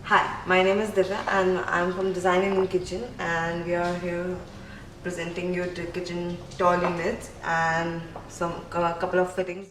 Hi, my name is Divya and I'm from Designing in Kitchen, and we are here presenting you the kitchen tall units and a couple of fittings.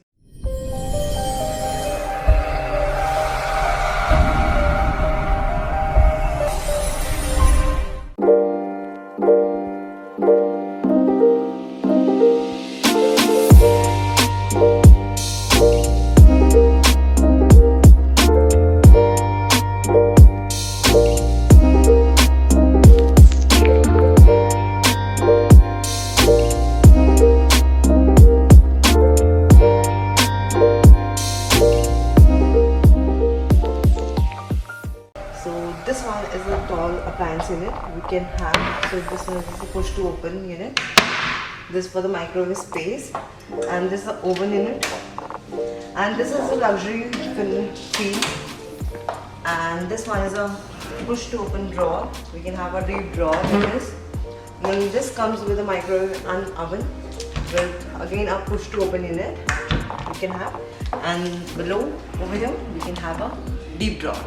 So this one is a tall appliance unit. We can have, so this one is a push to open unit. This for the microwave space, and this is the oven unit, and this is a luxury feel. And this one is a push to open drawer. We can have a deep drawer in this. And this comes with a microwave and oven with again a push to open unit we can have, and below over here we can have a deep drawer.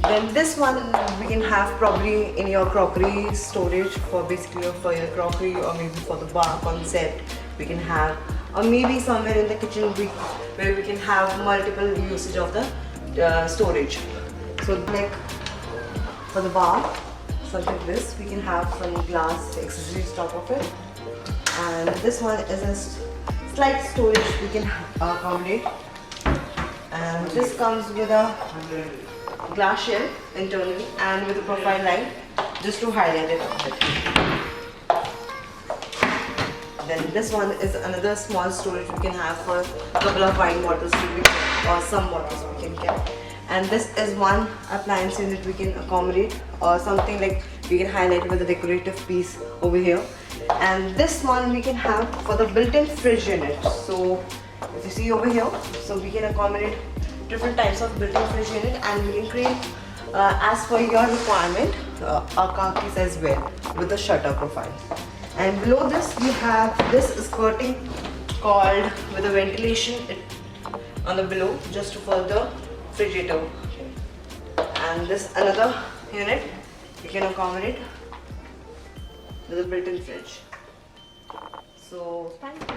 Then this one we can have probably in your crockery storage for basically for your crockery, or maybe for the bar concept we can have, or maybe somewhere in the kitchen where we can have multiple usage of the storage. So like for the bar, something like this, we can have some glass accessories top of it, and this one is a slight storage we can accommodate, and this comes with a glass shelf internally and with a profile light just to highlight it a bit. Then this one is another small storage we can have for a couple of wine bottles to be kept, or some bottles we can keep. And this is one appliance unit we can accommodate, or something like we can highlight with a decorative piece over here. And this one we can have for the built-in fridge unit. So if you see over here, so we can accommodate different types of built-in fridge unit, and we can create as per your requirement a car keys as well with the shutter profile. And below this we have this skirting called with a ventilation on the below just to further refrigerator. And this another unit you can accommodate with a built-in fridge. So thank you.